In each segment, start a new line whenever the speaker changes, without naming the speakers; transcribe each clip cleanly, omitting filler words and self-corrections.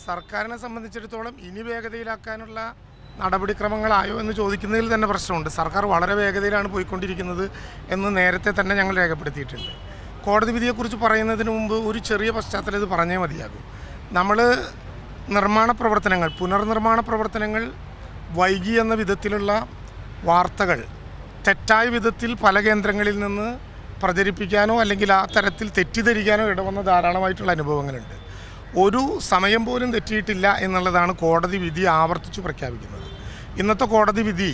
സർക്കാരിനെ സംബന്ധിച്ചിടത്തോളം ഇനി വേഗതയിലാക്കാനുള്ള നടപടിക്രമങ്ങളായോ എന്ന് ചോദിക്കുന്നതിൽ തന്നെ പ്രശ്നമുണ്ട്. സർക്കാർ വളരെ വേഗതയിലാണ് പോയിക്കൊണ്ടിരിക്കുന്നത് എന്ന് നേരത്തെ തന്നെ ഞങ്ങൾ രേഖപ്പെടുത്തിയിട്ടുണ്ട്. കോടതി വിധിയെക്കുറിച്ച് പറയുന്നതിന് മുമ്പ് ഒരു ചെറിയ പശ്ചാത്തലം ഇത് പറഞ്ഞേ മതിയാകും. നമ്മൾ നിർമ്മാണ പ്രവർത്തനങ്ങൾ, പുനർനിർമ്മാണ പ്രവർത്തനങ്ങൾ വൈകി എന്ന വിധത്തിലുള്ള വാർത്തകൾ തെറ്റായ വിധത്തിൽ പല കേന്ദ്രങ്ങളിൽ നിന്ന് പ്രചരിപ്പിക്കാനോ അല്ലെങ്കിൽ ആ തരത്തിൽ തെറ്റിദ്ധരിക്കാനോ ഇടവന്ന ധാരാളമായിട്ടുള്ള അനുഭവങ്ങളുണ്ട്. ഒരു സമയം പോലും തെറ്റിയിട്ടില്ല എന്നുള്ളതാണ് കോടതി വിധി ആവർത്തിച്ചു പ്രഖ്യാപിക്കുന്നത്. ഇന്നത്തെ കോടതി വിധി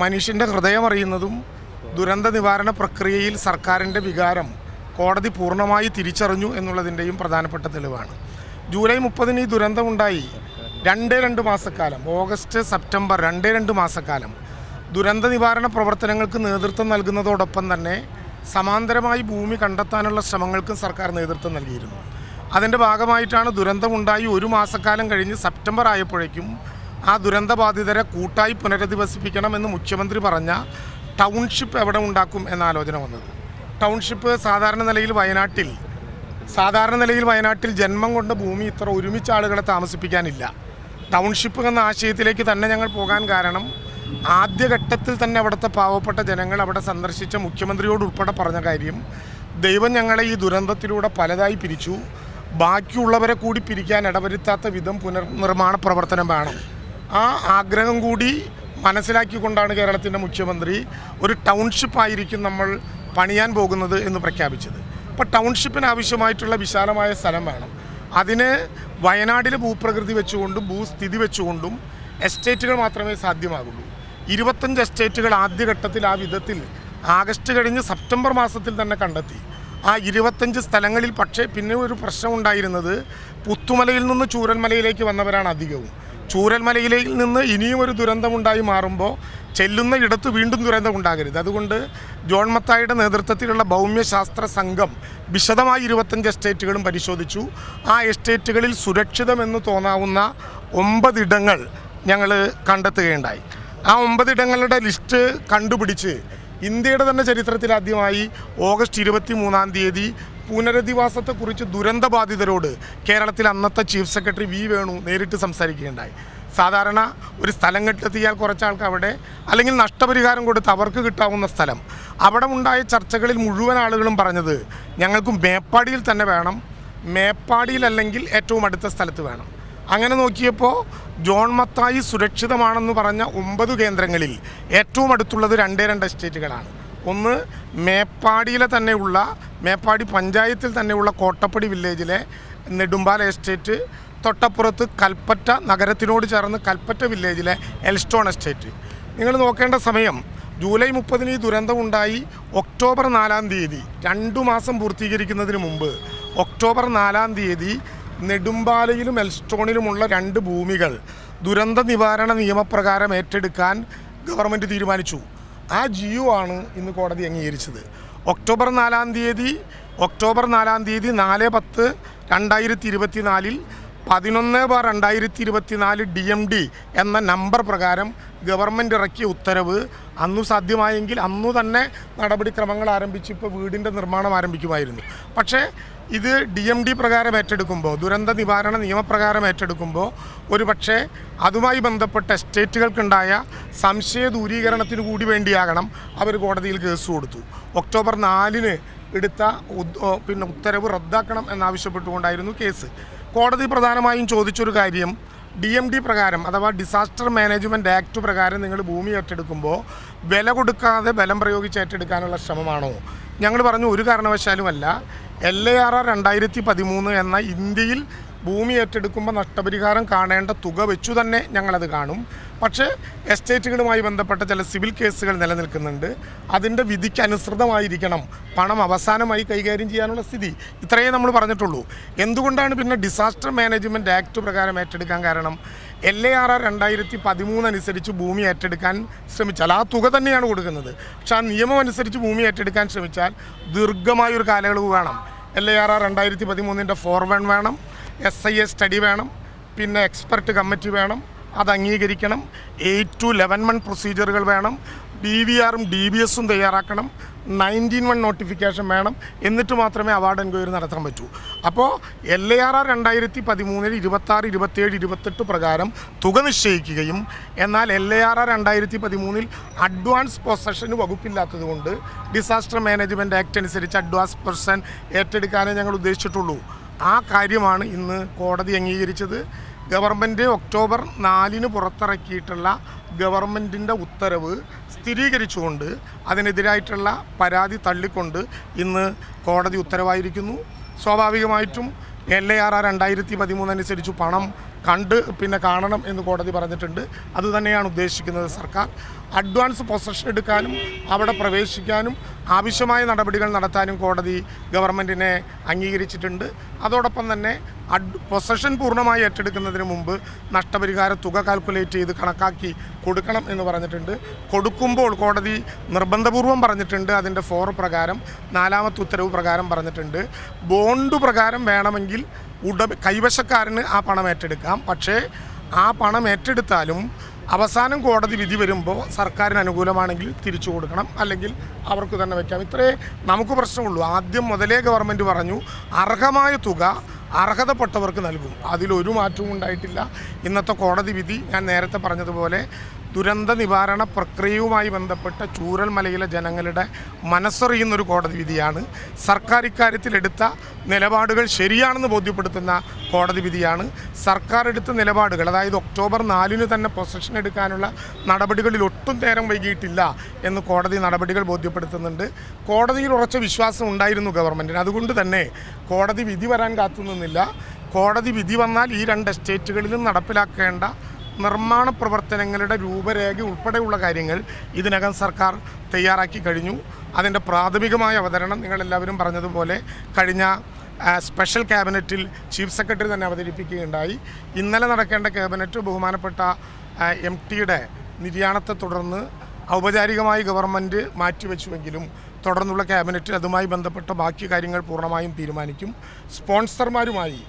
മനുഷ്യൻ്റെ ഹൃദയം അറിയുന്നതും ദുരന്ത നിവാരണ പ്രക്രിയയിൽ സർക്കാരിൻ്റെ വികാരം കോടതി പൂർണ്ണമായി തിരിച്ചറിഞ്ഞു എന്നുള്ളതിൻ്റെയും പ്രധാനപ്പെട്ട തെളിവാണ്. ജൂലൈ 30 ഈ ദുരന്തമുണ്ടായി 2 മാസക്കാലം, ഓഗസ്റ്റ് സെപ്റ്റംബർ 2 മാസക്കാലം ദുരന്ത നിവാരണ പ്രവർത്തനങ്ങൾക്ക് നേതൃത്വം നൽകുന്നതോടൊപ്പം തന്നെ സമാന്തരമായി ഭൂമി കണ്ടെത്താനുള്ള ശ്രമങ്ങൾക്കും സർക്കാർ നേതൃത്വം നൽകിയിരുന്നു. അതിൻ്റെ ഭാഗമായിട്ടാണ് ദുരന്തമുണ്ടായി 1 മാസക്കാലം കഴിഞ്ഞ് സെപ്റ്റംബർ ആയപ്പോഴേക്കും ആ ദുരന്തബാധിതരെ കൂട്ടായി പുനരധിവസിപ്പിക്കണമെന്ന് മുഖ്യമന്ത്രി പറഞ്ഞ ടൗൺഷിപ്പ് എവിടെ ഉണ്ടാക്കും എന്ന ആലോചന വന്നത്. ടൗൺഷിപ്പ് സാധാരണ നിലയിൽ വയനാട്ടിൽ ജന്മം കൊണ്ട ഭൂമി ഇത്ര ഒരുമിച്ച് ആളുകളെ താമസിപ്പിക്കാനില്ല. ടൗൺഷിപ്പ് എന്ന ആശയത്തിലേക്ക് തന്നെ ഞങ്ങൾ പോകാൻ കാരണം ആദ്യഘട്ടത്തിൽ തന്നെ അവിടുത്തെ പാവപ്പെട്ട ജനങ്ങൾ അവിടെ സന്ദർശിച്ച മുഖ്യമന്ത്രിയോട് ഉൾപ്പെടെ പറഞ്ഞ കാര്യം, ദൈവം ഞങ്ങളെ ഈ ദുരന്തത്തിലൂടെ പലതായി പിരിച്ചു, ബാക്കിയുള്ളവരെ കൂടി പിരിക്കാൻ ഇടവരുത്താത്ത വിധം പുനർനിർമ്മാണ പ്രവർത്തനം വേണം. ആ ആഗ്രഹം കൂടി മനസ്സിലാക്കിക്കൊണ്ടാണ് കേരളത്തിൻ്റെ മുഖ്യമന്ത്രി ഒരു ടൗൺഷിപ്പായിരിക്കും നമ്മൾ പണിയാൻ പോകുന്നത് എന്ന് പ്രഖ്യാപിച്ചത്. അപ്പോൾ ടൗൺഷിപ്പിന് ആവശ്യമായിട്ടുള്ള വിശാലമായ സ്ഥലം വേണം. അതിന് വയനാട്ടിലെ ഭൂപ്രകൃതി വെച്ചുകൊണ്ടും ഭൂസ്ഥിതി വെച്ചുകൊണ്ടും എസ്റ്റേറ്റുകൾ മാത്രമേ സാധ്യമാകുള്ളൂ. 25 എസ്റ്റേറ്റുകൾ ആദ്യഘട്ടത്തിൽ ആ വിധത്തിൽ ആഗസ്റ്റ് കഴിഞ്ഞ് സെപ്റ്റംബർ മാസത്തിൽ തന്നെ കണ്ടെത്തി. ആ 25 സ്ഥലങ്ങളിൽ പക്ഷേ പിന്നെ ഒരു പ്രശ്നം ഉണ്ടായിരുന്നത്, പുത്തുമലയിൽ നിന്ന് ചൂരൽമലയിലേക്ക് വന്നവരാണ് അധികവും. ചൂരൽമലയിൽ നിന്ന് ഇനിയും ഒരു ദുരന്തമുണ്ടായി മാറുമ്പോൾ ചെല്ലുന്ന ഇടത്ത് വീണ്ടും ദുരന്തം ഉണ്ടാകരുത്. അതുകൊണ്ട് ജോൺ മത്തായിയുടെ നേതൃത്വത്തിലുള്ള ഭൗമ്യശാസ്ത്ര സംഘം വിശദമായി 25 എസ്റ്റേറ്റുകളും പരിശോധിച്ചു. ആ എസ്റ്റേറ്റുകളിൽ സുരക്ഷിതമെന്ന് തോന്നാവുന്ന 9 ഇടങ്ങൾ ഞങ്ങൾ കണ്ടെത്തുകയുണ്ടായി. ആ 9 ഇടങ്ങളുടെ ലിസ്റ്റ് കണ്ടുപിടിച്ച് ഇന്ത്യയുടെ തന്നെ ചരിത്രത്തിൽ ആദ്യമായി ഓഗസ്റ്റ് 23 പുനരധിവാസത്തെക്കുറിച്ച് ദുരന്തബാധിതരോട് കേരളത്തിൽ അന്നത്തെ ചീഫ് സെക്രട്ടറി വി വേണു നേരിട്ട് സംസാരിക്കുകയുണ്ടായി. സാധാരണ ഒരു സ്ഥലം കെട്ടെത്തിയാൽ കുറച്ചാൾക്ക് അവിടെ അല്ലെങ്കിൽ നഷ്ടപരിഹാരം കൊടുത്ത് അവർക്ക് കിട്ടാവുന്ന സ്ഥലം, അവിടെ ഉണ്ടായ ചർച്ചകളിൽ മുഴുവൻ ആളുകളും പറഞ്ഞത് ഞങ്ങൾക്ക് മേപ്പാടിയിൽ തന്നെ വേണം, മേപ്പാടിയിലല്ലെങ്കിൽ ഏറ്റവും അടുത്ത സ്ഥലത്ത് വേണം. അങ്ങനെ നോക്കിയപ്പോൾ ജോൺ മത്തായി സുരക്ഷിതമാണെന്ന് പറഞ്ഞ 9 കേന്ദ്രങ്ങളിൽ ഏറ്റവും അടുത്തുള്ളത് 2 എസ്റ്റേറ്റുകളാണ്. ഒന്ന് മേപ്പാടിയിലെ തന്നെയുള്ള, മേപ്പാടി പഞ്ചായത്തിൽ തന്നെയുള്ള കോട്ടപ്പടി വില്ലേജിലെ നെടുമ്പാല എസ്റ്റേറ്റ്, തൊട്ടപ്പുറത്ത് കൽപ്പറ്റ നഗരത്തിനോട് ചേർന്ന് കൽപ്പറ്റ വില്ലേജിലെ എൽസ്റ്റോൺ എസ്റ്റേറ്റ്. നിങ്ങൾ നോക്കേണ്ട സമയം, ജൂലൈ 30 ഈ ദുരന്തമുണ്ടായി ഒക്ടോബർ 4 2 മാസം പൂർത്തീകരിക്കുന്നതിന് മുമ്പ് ഒക്ടോബർ 4 നെടുമ്പാലയിലും എൽസ്റ്റോണിലുമുള്ള 2 ഭൂമികൾ ദുരന്ത നിവാരണ നിയമപ്രകാരം ഏറ്റെടുക്കാൻ ഗവൺമെൻറ് തീരുമാനിച്ചു. ആ ജിയോ ആണ് ഇന്ന് കോടതി അംഗീകരിച്ചത്. ഒക്ടോബർ 4 4/10/2024 11/2024 DMD എന്ന നമ്പർ പ്രകാരം ഗവൺമെൻറ് ഇറക്കിയ ഉത്തരവ് അന്നു സാധ്യമായെങ്കിൽ അന്നു തന്നെ നടപടിക്രമങ്ങൾ ആരംഭിച്ച് ഇപ്പോൾ വീടിൻ്റെ നിർമ്മാണം ആരംഭിക്കുമായിരുന്നു. പക്ഷേ ഇത് DMD പ്രകാരം ഏറ്റെടുക്കുമ്പോൾ, ദുരന്ത നിവാരണ നിയമപ്രകാരം ഏറ്റെടുക്കുമ്പോൾ ഒരു പക്ഷേ അതുമായി ബന്ധപ്പെട്ട എസ്റ്റേറ്റുകൾക്കുണ്ടായ സംശയ ദൂരീകരണത്തിന് കൂടി വേണ്ടിയാകണം അവർ കോടതിയിൽ കേസ് കൊടുത്തു. ഒക്ടോബർ 4 എടുത്ത ഉത്തരവ് റദ്ദാക്കണം എന്നാവശ്യപ്പെട്ടുകൊണ്ടായിരുന്നു കേസ്. കോടതി പ്രധാനമായും ചോദിച്ചൊരു കാര്യം, DMD പ്രകാരം അഥവാ ഡിസാസ്റ്റർ മാനേജ്മെൻറ്റ് ആക്ട് പ്രകാരം നിങ്ങൾ ഭൂമി ഏറ്റെടുക്കുമ്പോൾ വില കൊടുക്കാതെ ബലം പ്രയോഗിച്ച് ഏറ്റെടുക്കാനുള്ള ശ്രമമാണോ? ഞങ്ങൾ പറഞ്ഞു ഒരു കാരണവശാലുമല്ല. LARR 2013 എന്ന ഇന്ത്യയിൽ ഭൂമി ഏറ്റെടുക്കുമ്പോൾ നഷ്ടപരിഹാരം കാണേണ്ട തുക വെച്ചു തന്നെ ഞങ്ങളത് കാണും. പക്ഷേ എസ്റ്റേറ്റുകളുമായി ബന്ധപ്പെട്ട ചില സിവിൽ കേസുകൾ നിലനിൽക്കുന്നുണ്ട്. അതിൻ്റെ വിധിക്ക് അനുസൃതമായിരിക്കണം പണം അവസാനമായി കൈകാര്യം ചെയ്യാനുള്ള സ്ഥിതി. ഇത്രയേ നമ്മൾ പറഞ്ഞിട്ടുള്ളൂ. എന്തുകൊണ്ടാണ് പിന്നെ ഡിസാസ്റ്റർ മാനേജ്മെൻറ്റ് ആക്ട് പ്രകാരം ഏറ്റെടുക്കാൻ കാരണം? LARR 2013 അനുസരിച്ച് ഭൂമി ഏറ്റെടുക്കാൻ ശ്രമിച്ചാൽ ആ തുക തന്നെയാണ് കൊടുക്കുന്നത്. പക്ഷെ ആ നിയമം അനുസരിച്ച് ഭൂമി ഏറ്റെടുക്കാൻ ശ്രമിച്ചാൽ ദീർഘമായൊരു കാലയളവ് വേണം. LARR 2013 4-1 വേണം, SIA സ്റ്റഡി വേണം, പിന്നെ എക്സ്പെർട്ട് കമ്മിറ്റി വേണം, അത് അംഗീകരിക്കണം, 8 to 11 month പ്രൊസീജിയറുകൾ വേണം, BVRും DBSും തയ്യാറാക്കണം, 19(1) നോട്ടിഫിക്കേഷൻ വേണം, എന്നിട്ട് മാത്രമേ അവാർഡ് എൻക്വയറി നടത്താൻ പറ്റൂ. അപ്പോൾ LARR 2013 26, 27, 28 പ്രകാരം തുക നിശ്ചയിക്കുകയും എന്നാൽ LARR 2013 അഡ്വാൻസ് പൊസഷന് വകുപ്പില്ലാത്തതുകൊണ്ട് ഡിസാസ്റ്റർ മാനേജ്മെൻറ്റ് ആക്ട് അനുസരിച്ച് അഡ്വാൻസ് പൊസഷൻ ഏറ്റെടുക്കാനേ ഞങ്ങൾ ഉദ്ദേശിച്ചിട്ടുള്ളൂ. ആ കാര്യമാണ് ഇന്ന് കോടതി അംഗീകരിച്ചത്. ഗവൺമെൻറ് ഒക്ടോബർ 4 പുറത്തിറക്കിയിട്ടുള്ള ഗവൺമെൻറ്റിൻ്റെ ഉത്തരവ് സ്ഥിരീകരിച്ചുകൊണ്ട് അതിനെതിരായിട്ടുള്ള പരാതി തള്ളിക്കൊണ്ട് ഇന്ന് കോടതി ഉത്തരവായിരിക്കുന്നു. സ്വാഭാവികമായിട്ടും LARR 2013 അനുസരിച്ച് പണം കാണണം എന്ന് കോടതി പറഞ്ഞിട്ടുണ്ട്. അതുതന്നെയാണ് ഉദ്ദേശിക്കുന്നത് സർക്കാർ. അഡ്വാൻസ് പൊസഷൻ എടുക്കാനും അവിടെ പ്രവേശിക്കാനും ആവശ്യമായ നടപടികൾ നടത്താനും കോടതി ഗവൺമെൻറ്റിനെ അംഗീകരിച്ചിട്ടുണ്ട്. അതോടൊപ്പം തന്നെ പൊസഷൻ പൂർണ്ണമായി ഏറ്റെടുക്കുന്നതിന് മുമ്പ് നഷ്ടപരിഹാര തുക കാൽക്കുലേറ്റ് ചെയ്ത് കണക്കാക്കി കൊടുക്കണം എന്ന് പറഞ്ഞിട്ടുണ്ട്. കൊടുക്കുമ്പോൾ കോടതി നിർബന്ധപൂർവം പറഞ്ഞിട്ടുണ്ട്, അതിൻ്റെ 4 പ്രകാരം 4ാമത്തെ ഉത്തരവ് പ്രകാരം പറഞ്ഞിട്ടുണ്ട്, ബോണ്ട് പ്രകാരം വേണമെങ്കിൽ കൈവശക്കാരന് ആ പണം ഏറ്റെടുക്കാം. പക്ഷേ ആ പണം ഏറ്റെടുത്താലും അവസാനം കോടതി വിധി വരുമ്പോൾ സർക്കാരിന് അനുകൂലമാണെങ്കിൽ തിരിച്ചു കൊടുക്കണം, അല്ലെങ്കിൽ അവർക്ക് തന്നെ വയ്ക്കാം. ഇത്രേ നമുക്ക് പ്രശ്നമുള്ളൂ. ആദ്യം മുതലേ ഗവൺമെൻറ് പറഞ്ഞു അർഹമായ തുക അർഹതപ്പെട്ടവർക്ക് നൽകും. അതിലൊരു മാറ്റവും ഉണ്ടായിട്ടില്ല. ഇന്നത്തെ കോടതി വിധി ഞാൻ നേരത്തെ പറഞ്ഞതുപോലെ ദുരന്ത നിവാരണ പ്രക്രിയയുമായി ബന്ധപ്പെട്ട ചൂരൽമലയിലെ ജനങ്ങളുടെ മനസ്സറിയുന്നൊരു കോടതി വിധിയാണ്. സർക്കാർ ഇക്കാര്യത്തിലെടുത്ത നിലപാടുകൾ ശരിയാണെന്ന് ബോധ്യപ്പെടുത്തുന്ന കോടതി വിധിയാണ്. സർക്കാർ എടുത്ത നിലപാടുകൾ, അതായത് ഒക്ടോബർ 4 തന്നെ പൊസഷൻ എടുക്കാനുള്ള നടപടികളിൽ ഒട്ടും നേരം വൈകിയിട്ടില്ല എന്ന് കോടതി നടപടികൾ ബോധ്യപ്പെടുത്തുന്നുണ്ട്. കോടതിയിൽ ഉറച്ച വിശ്വാസം ഉണ്ടായിരുന്നു ഗവൺമെൻറ്റിന്. അതുകൊണ്ട് തന്നെ കോടതി വിധി വരാൻ കാത്തുനിന്നില്ല. കോടതി വിധി വന്നാൽ ഈ 2 എസ്റ്റേറ്റുകളിലും നടപ്പിലാക്കേണ്ട നിർമ്മാണ പ്രവർത്തനങ്ങളുടെ രൂപരേഖ ഉൾപ്പെടെയുള്ള കാര്യങ്ങൾ ഇതിനകം സർക്കാർ തയ്യാറാക്കി കഴിഞ്ഞു. അതിൻ്റെ പ്രാഥമികമായ അവതരണം നിങ്ങളെല്ലാവരും പറഞ്ഞതുപോലെ കഴിഞ്ഞ സ്പെഷ്യൽ ക്യാബിനറ്റിൽ ചീഫ് സെക്രട്ടറി തന്നെ അവതരിപ്പിക്കുകയുണ്ടായി. ഇന്നലെ നടക്കേണ്ട ക്യാബിനറ്റ് ബഹുമാനപ്പെട്ട MTയുടെ നിര്യാണത്തെ തുടർന്ന് ഔപചാരികമായി ഗവൺമെൻറ് മാറ്റിവെച്ചുവെങ്കിലും തുടർന്നുള്ള ക്യാബിനറ്റിൽ അതുമായി ബന്ധപ്പെട്ട ബാക്കി കാര്യങ്ങൾ പൂർണ്ണമായും തീരുമാനിക്കും. സ്പോൺസർമാരുമായി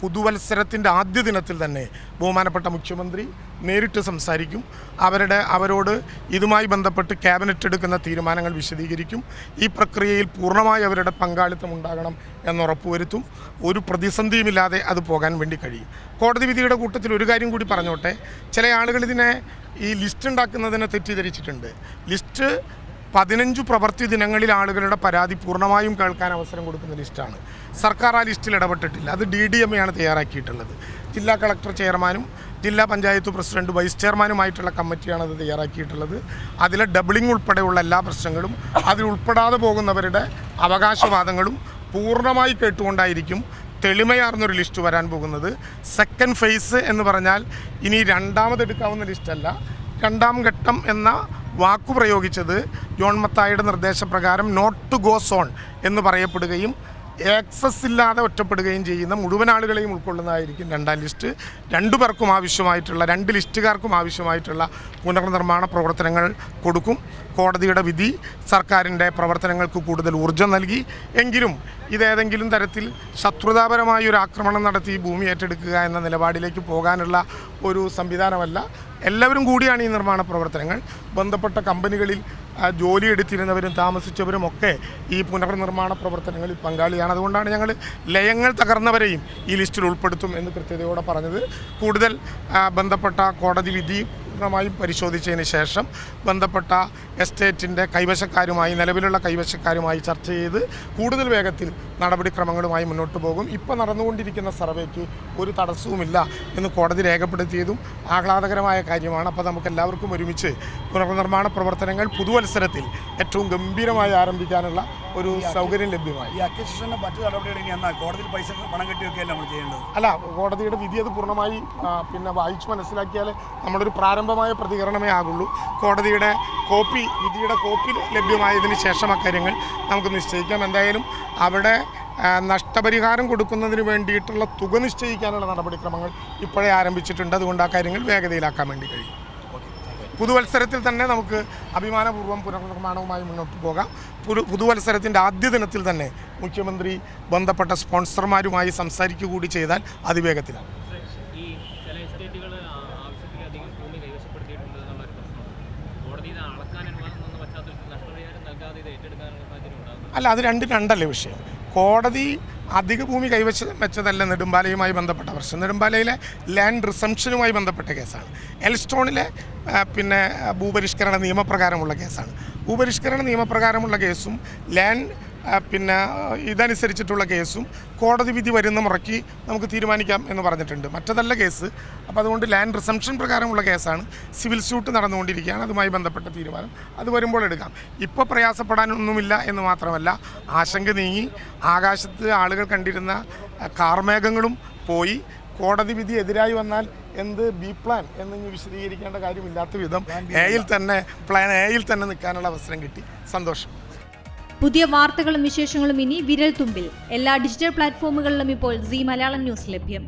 പുതുവത്സരത്തിൻ്റെ ആദ്യ ദിനത്തിൽ തന്നെ ബഹുമാനപ്പെട്ട മുഖ്യമന്ത്രി നേരിട്ട് സംസാരിക്കും. അവരോട് ഇതുമായി ബന്ധപ്പെട്ട് ക്യാബിനറ്റ് എടുക്കുന്ന തീരുമാനങ്ങൾ വിശദീകരിക്കും. ഈ പ്രക്രിയയിൽ പൂർണ്ണമായി അവരുടെ പങ്കാളിത്തം ഉണ്ടാകണം എന്നുറപ്പുവരുത്തും. ഒരു പ്രതിസന്ധിയുമില്ലാതെ അത് പോകാൻ വേണ്ടി കഴിയും. കോടതി വിധിയുടെ കൂട്ടത്തിൽ ഒരു കാര്യം കൂടി പറഞ്ഞോട്ടെ. ചില ആളുകൾ ഇതിനെ ഈ ലിസ്റ്റ് ഉണ്ടാക്കുന്നതിനെ തെറ്റിദ്ധരിച്ചിട്ടുണ്ട്. ലിസ്റ്റ് 15 പ്രവൃത്തി ദിനങ്ങളിൽ ആളുകളുടെ പരാതി പൂർണ്ണമായും കേൾക്കാൻ അവസരം കൊടുക്കുന്ന ലിസ്റ്റാണ്. സർക്കാർ ആ ലിസ്റ്റിൽ ഇടപെട്ടിട്ടില്ല. അത് DDMA ആണ് തയ്യാറാക്കിയിട്ടുള്ളത്. ജില്ലാ കളക്ടർ ചെയർമാനും ജില്ലാ പഞ്ചായത്ത് പ്രസിഡന്റ് വൈസ് ചെയർമാനുമായിട്ടുള്ള കമ്മിറ്റിയാണ് അത് തയ്യാറാക്കിയിട്ടുള്ളത്. അതിലെ ഡബിളിംഗ് ഉൾപ്പെടെയുള്ള എല്ലാ പ്രശ്നങ്ങളും അതിൽ ഉൾപ്പെടാതെ പോകുന്നവരുടെ അവകാശവാദങ്ങളും പൂർണ്ണമായി കേട്ടുകൊണ്ടായിരിക്കും തെളിമയാർന്നൊരു ലിസ്റ്റ് വരാൻ പോകുന്നത്. സെക്കൻഡ് ഫേസ് എന്ന് പറഞ്ഞാൽ ഇനി രണ്ടാമതെടുക്കാവുന്ന ലിസ്റ്റല്ല. 2ാം ഘട്ടം എന്ന വാക്കു പ്രയോഗിച്ചത് ജോൺ മത്തായിയുടെ നിർദ്ദേശപ്രകാരം നോട്ട് ടു ഗോ സോൺ എന്ന് പറയപ്പെടുകയും ആക്സസ് ഇല്ലാതെ ഒറ്റപ്പെടുകയും ചെയ്യുന്ന മുഴുവൻ ആളുകളെയും ഉൾക്കൊള്ളുന്നതായിരിക്കും 2ാം ലിസ്റ്റ്. 2 പേർക്കും ആവശ്യമായിട്ടുള്ള 2 ലിസ്റ്റുകാർക്കും ആവശ്യമായിട്ടുള്ള പുനർനിർമ്മാണ പ്രവർത്തനങ്ങൾ കൊടുക്കും. കോടതിയുടെ വിധി സർക്കാരിൻ്റെ പ്രവർത്തനങ്ങൾക്ക് കൂടുതൽ ഊർജ്ജം നൽകി. എങ്കിലും ഇതേതെങ്കിലും തരത്തിൽ ശത്രുതാപരമായ ഒരു ആക്രമണം നടത്തി ഭൂമി ഏറ്റെടുക്കുക എന്ന നിലപാടിലേക്ക് പോകാനുള്ള ഒരു സംവിധാനമല്ല. എല്ലാവരും കൂടിയാണ് ഈ നിർമ്മാണ പ്രവർത്തനങ്ങൾ. ബന്ധപ്പെട്ട കമ്പനികളിൽ ജോലിയെടുത്തിരുന്നവരും താമസിച്ചവരും ഒക്കെ ഈ പുനർനിർമ്മാണ പ്രവർത്തനങ്ങളിൽ പങ്കാളിയാണ്. അതുകൊണ്ടാണ് ഞങ്ങൾ ലയങ്ങൾ തകർന്നവരെയും ഈ ലിസ്റ്റിൽ ഉൾപ്പെടുത്തും എന്ന് കൃത്യതയോടെ പറഞ്ഞത്. കൂടുതൽ ബന്ധപ്പെട്ട കോടതി വിധി പൂർണ്ണമായും പരിശോധിച്ചതിന് ശേഷം ബന്ധപ്പെട്ട എസ്റ്റേറ്റിൻ്റെ നിലവിലുള്ള കൈവശക്കാരുമായി ചർച്ച ചെയ്ത് കൂടുതൽ വേഗത്തിൽ നടപടിക്രമങ്ങളുമായി മുന്നോട്ട് പോകും. ഇപ്പോൾ നടന്നുകൊണ്ടിരിക്കുന്ന സർവേക്ക് ഒരു തടസ്സവുമില്ല എന്ന് കോടതി രേഖപ്പെടുത്തിയതും ആഹ്ലാദകരമായ കാര്യമാണ്. അപ്പോൾ നമുക്ക് എല്ലാവർക്കും ഒരുമിച്ച് പുനർനിർമ്മാണ പ്രവർത്തനങ്ങൾ പുതുവത്സരത്തിൽ ഏറ്റവും ഗംഭീരമായി ആരംഭിക്കാനുള്ള ഒരു സൗകര്യം ലഭ്യമായി.
ഈ അക്വിസിഷൻ്റെ മറ്റു നടപടികൾ കോടതിയിൽ പണം കെട്ടിവെക്കുകയല്ല നമ്മൾ ചെയ്യേണ്ടത്.
അല്ല, കോടതിയുടെ വിധി അത് പൂർണ്ണമായി വായിച്ച് മനസ്സിലാക്കിയാൽ നമ്മളൊരു പ്രാരംഭമായ പ്രതികരണമേ ആകുള്ളൂ. കോടതിയുടെ വിധിയുടെ കോപ്പി ലഭ്യമായതിന് ശേഷം അക്കാര്യങ്ങൾ നമുക്ക് നിശ്ചയിക്കാം. എന്തായാലും അവിടെ നഷ്ടപരിഹാരം കൊടുക്കുന്നതിന് വേണ്ടിയിട്ടുള്ള തുക നിശ്ചയിക്കാനുള്ള നടപടിക്രമങ്ങൾ ഇപ്പോഴേ ആരംഭിച്ചിട്ടുണ്ട്. അതുകൊണ്ട് ആ കാര്യങ്ങൾ വേഗതയിലാക്കാൻ വേണ്ടി കഴിയും. പുതുവത്സരത്തിൽ തന്നെ നമുക്ക് അഭിമാനപൂർവ്വം പുനർനിർമ്മാണവുമായി മുന്നോട്ട് പോകാം. പുതുവത്സരത്തിൻ്റെ ആദ്യ ദിനത്തിൽ തന്നെ മുഖ്യമന്ത്രി ബന്ധപ്പെട്ട സ്പോൺസർമാരുമായി സംസാരിക്കുക കൂടി ചെയ്താൽ അതിവേഗത്തിലാണ്. അല്ല, അത് രണ്ടല്ലേ വിഷയം. കോടതി അധിക ഭൂമി വെച്ചതല്ല നെടുമ്പാലയുമായി ബന്ധപ്പെട്ട പ്രശ്നം. നെടുമ്പാലയിലെ ലാൻഡ് റിസംപ്ഷനുമായി ബന്ധപ്പെട്ട കേസാണ്. എൽസ്റ്റോണിലെ ഭൂപരിഷ്കരണ നിയമപ്രകാരമുള്ള കേസാണ്. ഭൂപരിഷ്കരണ നിയമപ്രകാരമുള്ള കേസും ലാൻഡ് ഇതനുസരിച്ചിട്ടുള്ള കേസും കോടതി വിധി വരുന്ന മുറയ്ക്ക് നമുക്ക് തീരുമാനിക്കാം എന്ന് പറഞ്ഞിട്ടുണ്ട്. മറ്റതല്ല കേസ്. അപ്പോൾ അതുകൊണ്ട് ലാൻഡ് റിസംപ്ഷൻ പ്രകാരമുള്ള കേസാണ്. സിവിൽ സ്യൂട്ട് നടന്നുകൊണ്ടിരിക്കുകയാണ്. അതുമായി ബന്ധപ്പെട്ട തീരുമാനം അത് വരുമ്പോൾ എടുക്കാം. ഇപ്പോൾ പ്രയാസപ്പെടാനൊന്നുമില്ല എന്ന് മാത്രമല്ല, ആശങ്ക നീങ്ങി. ആകാശത്ത് ആളുകൾ കണ്ടിരുന്ന കാർമേഘങ്ങളും പോയി. കോടതി വിധി എതിരായി വന്നാൽ എന്ത് ബി പ്ലാൻ എന്ന് വിശദീകരിക്കേണ്ട കാര്യമില്ലാത്ത വിധം പ്ലാൻ എയിൽ തന്നെ നിൽക്കാനുള്ള അവസരം കിട്ടി. സന്തോഷം.
പുതിയ വാർത്തകളും വിശേഷങ്ങളും ഇനി വിരൽ തുമ്പിൽ. എല്ലാ ഡിജിറ്റൽ പ്ലാറ്റ്ഫോമുകളിലും ഇപ്പോൾ സീ മലയാളം ന്യൂസ് ലഭ്യം.